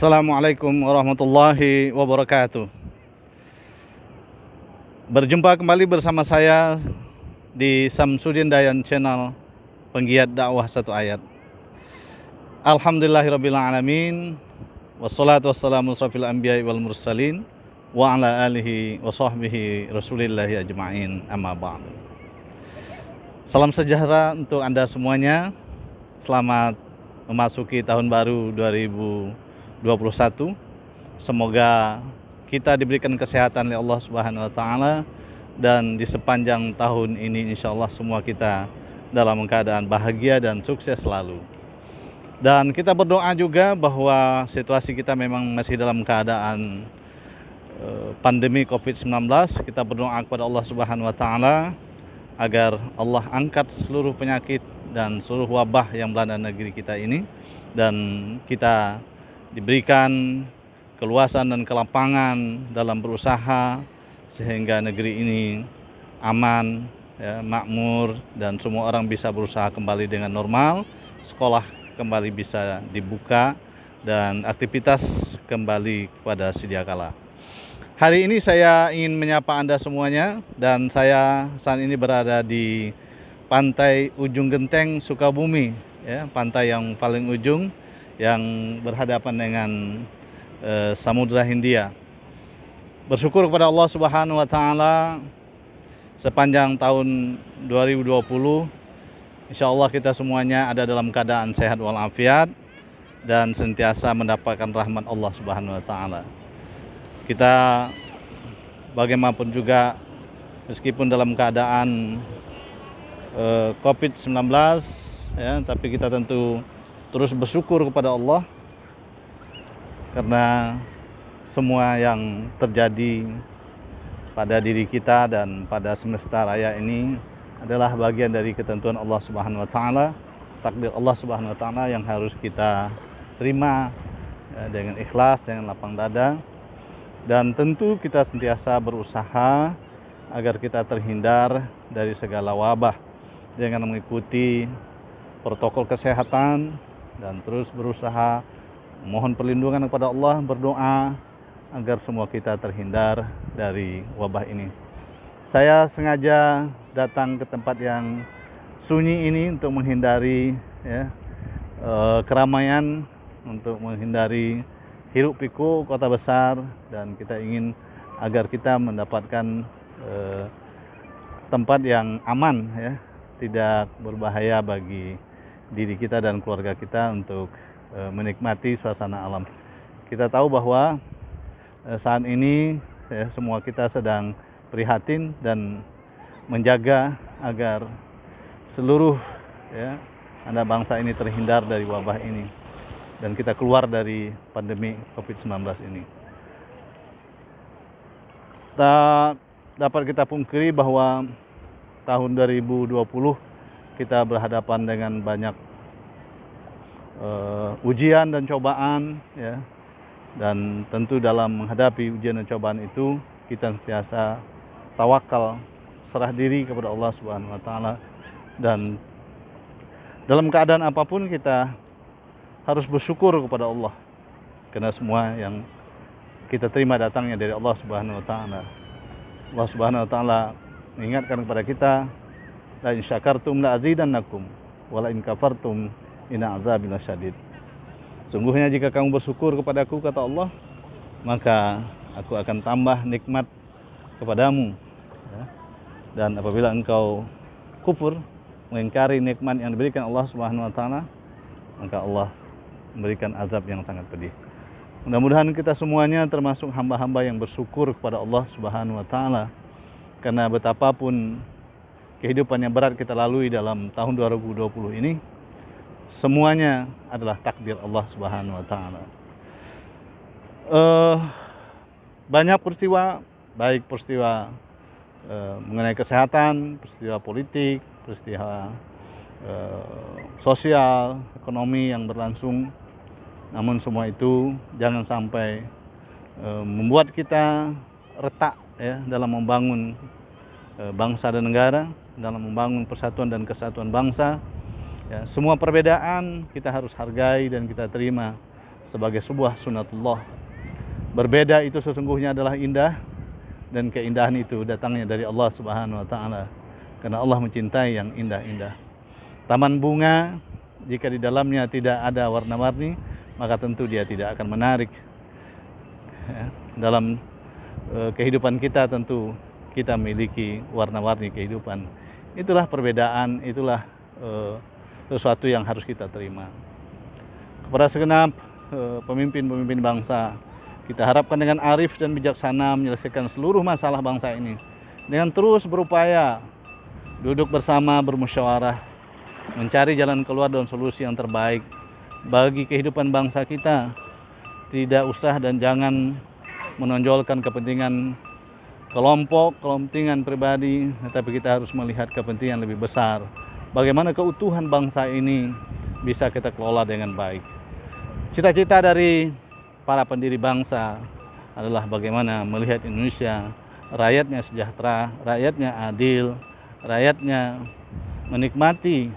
Assalamualaikum warahmatullahi wabarakatuh. Berjumpa kembali bersama saya di Samsudin Dayan Channel, penggiat dakwah satu ayat. Alhamdulillahirabbil alamin, wassalatu wassalamu safil anbiya'i wal mursalin wa ala alihi wa sahbihi rasulillahi ajma'in, amma ba'du. Salam sejahtera untuk Anda semuanya. Selamat memasuki tahun baru 2021. Semoga kita diberikan kesehatan oleh Allah Subhanahu wa taala, dan di sepanjang tahun ini insyaallah semua kita dalam keadaan bahagia dan sukses selalu. Dan kita berdoa juga bahwa situasi kita memang masih dalam keadaan pandemi Covid-19. Kita berdoa kepada Allah Subhanahu wa taala agar Allah angkat seluruh penyakit dan seluruh wabah yang melanda negeri kita ini, dan kita diberikan keluasan dan kelapangan dalam berusaha sehingga negeri ini aman, ya, makmur, dan semua orang bisa berusaha kembali dengan normal, sekolah kembali bisa dibuka, dan aktivitas kembali kepada sedia kala. Hari ini saya ingin menyapa Anda semuanya, dan saya saat ini berada di pantai ujung genteng Sukabumi, ya, pantai yang paling ujung yang berhadapan dengan Samudra Hindia. Bersyukur kepada Allah Subhanahu wa taala, sepanjang tahun 2020 insyaallah kita semuanya ada dalam keadaan sehat walafiat dan sentiasa mendapatkan rahmat Allah Subhanahu wa taala. Kita bagaimanapun juga, meskipun dalam keadaan Covid-19, ya, tapi kita tentu terus bersyukur kepada Allah karena semua yang terjadi pada diri kita dan pada semesta raya ini adalah bagian dari ketentuan Allah Subhanahu wa taala, takdir Allah Subhanahu wa taala yang harus kita terima, ya, dengan ikhlas, dengan lapang dada. Dan tentu kita sentiasa berusaha agar kita terhindar dari segala wabah dengan mengikuti protokol kesehatan dan terus berusaha mohon perlindungan kepada Allah, berdoa agar semua kita terhindar dari wabah ini. Saya sengaja datang ke tempat yang sunyi ini untuk menghindari, ya, keramaian, untuk menghindari hiruk pikuk kota besar, dan kita ingin agar kita mendapatkan tempat yang aman, ya, tidak berbahaya bagi diri kita dan keluarga kita untuk menikmati suasana alam. Kita tahu bahwa saat ini, ya, semua kita sedang prihatin dan menjaga agar seluruh, ya, anak bangsa ini terhindar dari wabah ini dan kita keluar dari pandemi Covid-19 ini. Tak dapat kita pungkiri bahwa tahun 2020 kita berhadapan dengan banyak ujian dan cobaan, ya, dan tentu dalam menghadapi ujian dan cobaan itu kita sentiasa tawakal, serah diri kepada Allah Subhanahu wa taala, dan dalam keadaan apapun kita harus bersyukur kepada Allah karena semua yang kita terima datangnya dari Allah Subhanahu wa taala. Allah Subhanahu wa taala mengingatkan kepada kita, la in syakartum la azidannakum wa la in kafartum inna azabi lasyadid. Sungguhnya jika kamu bersyukur kepadaku, kata Allah, maka aku akan tambah nikmat kepadamu, ya. Dan apabila engkau kufur, mengingkari nikmat yang diberikan Allah Subhanahu wa taala, maka Allah memberikan azab yang sangat pedih. Mudah-mudahan kita semuanya termasuk hamba-hamba yang bersyukur kepada Allah Subhanahu wa taala, karena betapapun kehidupan yang berat kita lalui dalam tahun 2020 ini, semuanya adalah takdir Allah Subhanahu wa taala. Banyak peristiwa, baik peristiwa mengenai kesehatan, peristiwa politik, peristiwa sosial, ekonomi yang berlangsung. Namun semua itu jangan sampai membuat kita retak, ya, dalam membangun bangsa dan negara, dalam membangun persatuan dan kesatuan bangsa. Ya, semua perbedaan kita harus hargai dan kita terima sebagai sebuah sunatullah. Berbeda itu sesungguhnya adalah indah, dan keindahan itu datangnya dari Allah Subhanahu wa taala. Karena Allah mencintai yang indah-indah. Taman bunga jika di dalamnya tidak ada warna-warni, maka tentu dia tidak akan menarik. Dalam kehidupan kita tentu kita memiliki warna-warni kehidupan. Itulah perbedaan, itulah sesuatu yang harus kita terima. Kepada segenap pemimpin-pemimpin bangsa, kita harapkan dengan arif dan bijaksana menyelesaikan seluruh masalah bangsa ini dengan terus berupaya duduk bersama, bermusyawarah, mencari jalan keluar dan solusi yang terbaik bagi kehidupan bangsa kita. Tidak usah dan jangan menonjolkan kepentingan kelompok, kepentingan pribadi, tetapi kita harus melihat kepentingan lebih besar. Bagaimana keutuhan bangsa ini bisa kita kelola dengan baik. Cita-cita dari para pendiri bangsa adalah bagaimana melihat Indonesia, rakyatnya sejahtera, rakyatnya adil, rakyatnya menikmati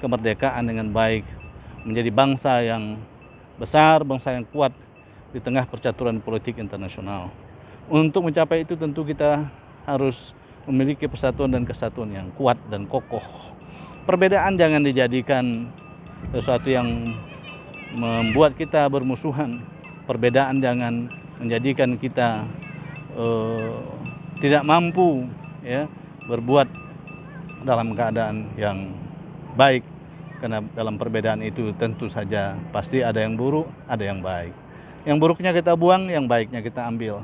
kemerdekaan dengan baik, menjadi bangsa yang besar, bangsa yang kuat di tengah percaturan politik internasional. Untuk mencapai itu tentu kita harus memiliki persatuan dan kesatuan yang kuat dan kokoh. Perbedaan jangan dijadikan sesuatu yang membuat kita bermusuhan. Perbedaan jangan menjadikan kita tidak mampu berbuat dalam keadaan yang baik. Karena dalam perbedaan itu tentu saja pasti ada yang buruk, ada yang baik. Yang buruknya kita buang, yang baiknya kita ambil.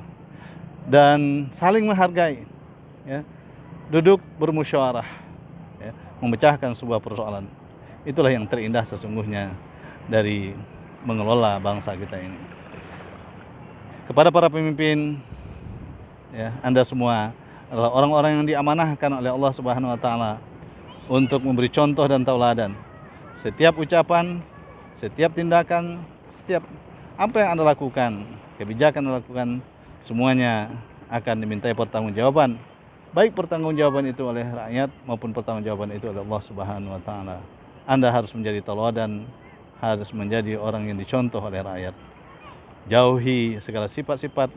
Dan saling menghargai, duduk bermusyawarah, memecahkan sebuah persoalan. Itulah yang terindah sesungguhnya dari mengelola bangsa kita ini. Kepada para pemimpin, Anda semua adalah orang-orang yang diamanahkan oleh Allah Subhanahu wa taala untuk memberi contoh dan tauladan. Setiap ucapan, setiap tindakan, setiap apa yang Anda lakukan, kebijakan Anda lakukan, semuanya akan dimintai pertanggungjawaban. Baik pertanggungjawaban itu oleh rakyat maupun pertanggungjawaban itu oleh Allah Subhanahu wa taala. Anda harus menjadi tauladan, harus menjadi orang yang dicontoh oleh rakyat. Jauhi segala sifat-sifat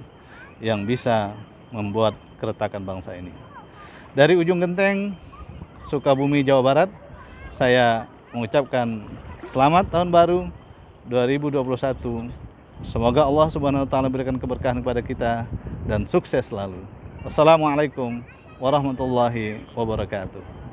yang bisa membuat keretakan bangsa ini. Dari ujung genteng Sukabumi, Jawa Barat, saya mengucapkan selamat tahun baru 2021. Semoga Allah Subhanahu wa taala berikan keberkahan kepada kita dan sukses selalu. Wassalamualaikum warahmatullahi wabarakatuh.